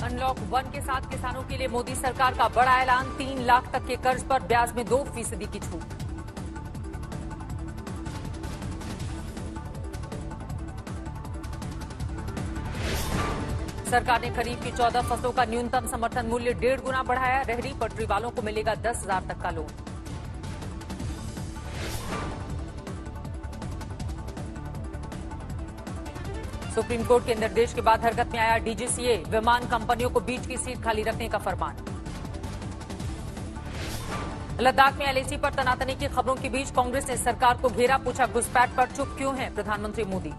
Unlock 1 के साथ किसानों के लिए मोदी सरकार का बड़ा ऐलान, 3 लाख तक के कर्ज पर ब्याज में 2% की छूट। सरकार ने खरीफ की 14 फसलों का न्यूनतम समर्थन मूल्य 1.5 गुना बढ़ाया, रेहड़ी पटरी वालों को मिलेगा 10,000 तक का लोन। सुप्रीम कोर्ट के निर्देश के बाद हरकत में आया डीजीसीए, विमान कंपनियों को बीच की सीट खाली रखने का फरमान। लद्दाख में एलएसी पर तनातनी की खबरों के बीच कांग्रेस ने सरकार को घेरा, पूछा घुसपैठ पर चुप क्यों हैं प्रधानमंत्री मोदी।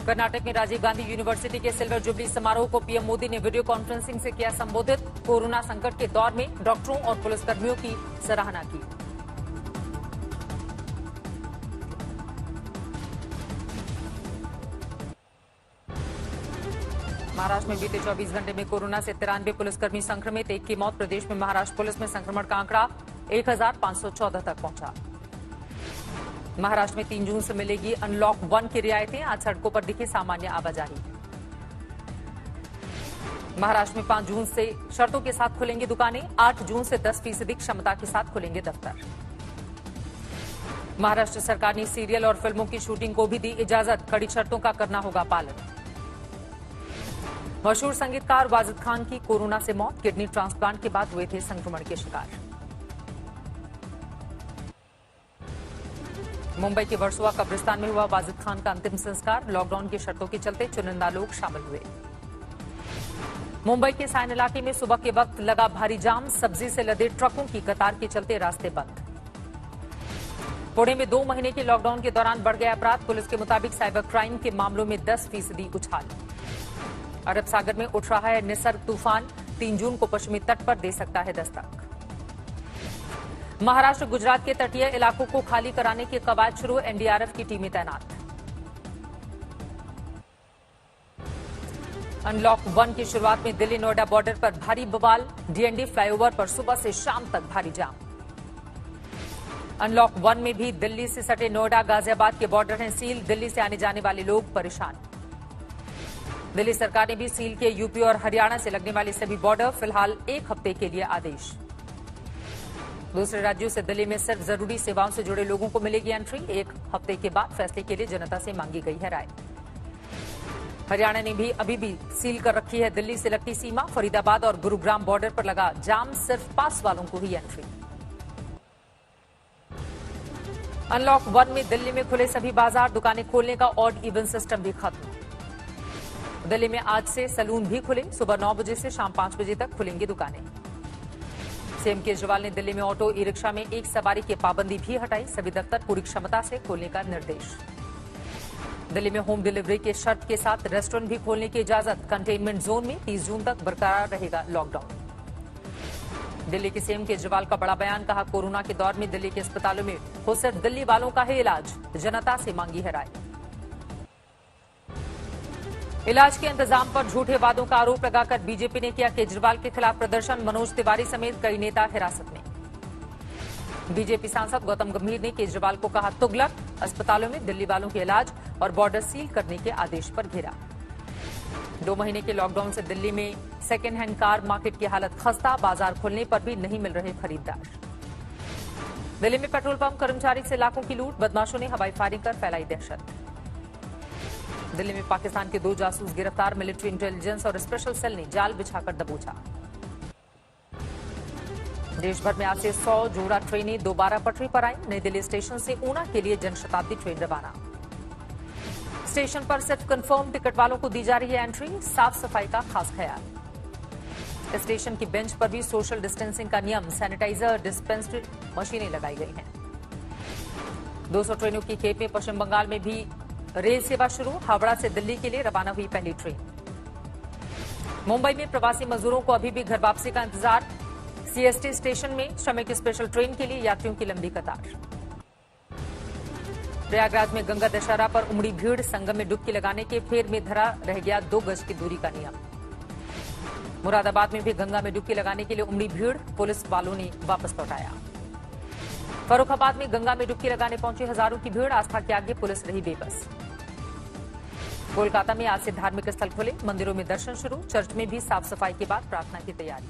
कर्नाटक में राजीव गांधी यूनिवर्सिटी के सिल्वर जुबली समारोह को पीएम मोदी ने वीडियो कॉन्फ्रेंसिंग से किया संबोधित, कोरोना संकट के दौर में डॉक्टरों और पुलिसकर्मियों की सराहना की। महाराष्ट्र में बीते 24 घंटे में कोरोना से 93 पुलिसकर्मी संक्रमित, एक की मौत। प्रदेश में महाराष्ट्र पुलिस में संक्रमण का आंकड़ा 1514 तक पहुंचा। महाराष्ट्र में 3 जून से मिलेगी अनलॉक 1 की रियायतें, आज सड़कों पर दिखी सामान्य आवाजाही। महाराष्ट्र में 5 जून से शर्तों के साथ खुलेंगी दुकानें, 8 जून से 10% क्षमता के साथ खुलेंगे दफ्तर। महाराष्ट्र सरकार ने सीरियल और फिल्मों की शूटिंग को भी दी इजाजत, कड़ी शर्तों का करना होगा पालन। मशहूर संगीतकार वाजिद खान की कोरोना से मौत, किडनी ट्रांसप्लांट के बाद हुए थे संक्रमण के शिकार। मुंबई के वर्सोवा कब्रिस्तान में हुआ वाजिद खान का अंतिम संस्कार, लॉकडाउन की शर्तों के चलते चुनिंदा लोग शामिल हुए। मुंबई के सायन इलाके में सुबह के वक्त लगा भारी जाम, सब्जी से लदे ट्रकों की कतार के चलते रास्ते बंद। पुणे में 2 महीने के लॉकडाउन के दौरान बढ़ गया अपराध, पुलिस के मुताबिक साइबर क्राइम के मामलों में 10% उछाल। अरब सागर में उठ रहा है निसर्ग तूफान, 3 जून को पश्चिमी तट पर दे सकता है दस्तक। महाराष्ट्र गुजरात के तटीय इलाकों को खाली कराने की कवायद शुरू, एनडीआरएफ की टीमें तैनात। अनलॉक 1 की शुरुआत में दिल्ली नोएडा बॉर्डर पर भारी बवाल, डीएनडी फ्लाईओवर पर सुबह से शाम तक भारी जाम। अनलॉक 1 में भी दिल्ली से सटे नोएडा गाजियाबाद के बॉर्डर हैं सील, दिल्ली से आने जाने वाले लोग परेशान। दिल्ली सरकार ने भी सील किए यूपी और हरियाणा से लगने वाले सभी बॉर्डर, फिलहाल 1 हफ्ते के लिए आदेश। दूसरे राज्यों से दिल्ली में सिर्फ जरूरी सेवाओं से जुड़े लोगों को मिलेगी एंट्री, 1 हफ्ते के बाद फैसले के लिए जनता से मांगी गई है राय। हरियाणा ने भी अभी भी सील कर रखी है दिल्ली से लगती सीमा, फरीदाबाद और गुरुग्राम बॉर्डर पर लगा जाम, सिर्फ पास वालों को ही एंट्री। अनलॉक 1 में दिल्ली में खुले सभी बाजार, दुकानें खोलने का ऑड इवन सिस्टम भी खत्म। दिल्ली में आज से सैलून भी खुले, सुबह 9 बजे से शाम 5 बजे तक खुलेंगी दुकानें। सीएम केजरीवाल ने दिल्ली में ऑटो ई रिक्शा में एक सवारी की पाबंदी भी हटाई, सभी दफ्तर पूरी क्षमता से खोलने का निर्देश। दिल्ली में होम डिलीवरी के शर्त के साथ रेस्टोरेंट भी खोलने की इजाजत, कंटेनमेंट जोन में 30 जून तक बरकरार रहेगा लॉकडाउन। दिल्ली के सीएम केजरीवाल का बड़ा बयान, कहा कोरोना के दौर में दिल्ली के अस्पतालों में हो सिर्फ दिल्ली वालों का ही इलाज, जनता से मांगी है राय। इलाज के इंतजाम पर झूठे वादों का आरोप लगाकर बीजेपी ने किया केजरीवाल के खिलाफ प्रदर्शन, मनोज तिवारी समेत कई नेता हिरासत में। बीजेपी सांसद गौतम गंभीर ने केजरीवाल को कहा तुगलक, अस्पतालों में दिल्ली वालों के इलाज और बॉर्डर सील करने के आदेश पर घेरा। 2 महीने के लॉकडाउन से दिल्ली में सेकेंड हैंड कार मार्केट की हालत खस्ता, बाजार खुलने पर भी नहीं मिल रहे खरीदार। दिल्ली में पेट्रोल पंप कर्मचारी से लाखों की लूट, बदमाशों ने हवाई फायरिंग कर फैलाई दहशत। दिल्ली में पाकिस्तान के 2 जासूस गिरफ्तार, मिलिट्री इंटेलिजेंस और स्पेशल सेल ने जाल बिछाकर दबोचा। देश भर में आज से 100 जोड़ा ट्रेनें दोबारा पटरी पर आई, नई दिल्ली स्टेशन से ऊना के लिए जनशताब्दी ट्रेन रवाना। स्टेशन पर सिर्फ कंफर्म टिकट वालों को दी जा रही है एंट्री, साफ सफाई का खास ख्याल। स्टेशन की बेंच पर भी सोशल डिस्टेंसिंग का नियम, सैनिटाइजर, डिस्पेंसरी मशीनें लगाई गई हैं। 200 ट्रेनों की खेप में पश्चिम बंगाल में भी रेल सेवा शुरू, हावड़ा से दिल्ली के लिए रवाना हुई पहली ट्रेन। मुंबई में प्रवासी मजदूरों को अभी भी घर वापसी का इंतजार, सीएसटी स्टेशन में श्रमिक स्पेशल ट्रेन के लिए यात्रियों की लंबी कतार। प्रयागराज में गंगा दशहरा पर उमड़ी भीड़, संगम में डुबकी लगाने के फेर में धरा रह गया 2 गज की दूरी का नियम। मुरादाबाद में भी गंगा में डुबकी लगाने के लिए उमड़ी भीड़, पुलिस वालों ने वापस लौटाया। फर्रुखाबाद में गंगा में डुबकी लगाने पहुंची हजारों की भीड़, आस्था के आगे पुलिस रही बेबस। कोलकाता में आज से धार्मिक स्थल खुले, मंदिरों में दर्शन शुरू, चर्च में भी साफ सफाई के बाद प्रार्थना की तैयारी।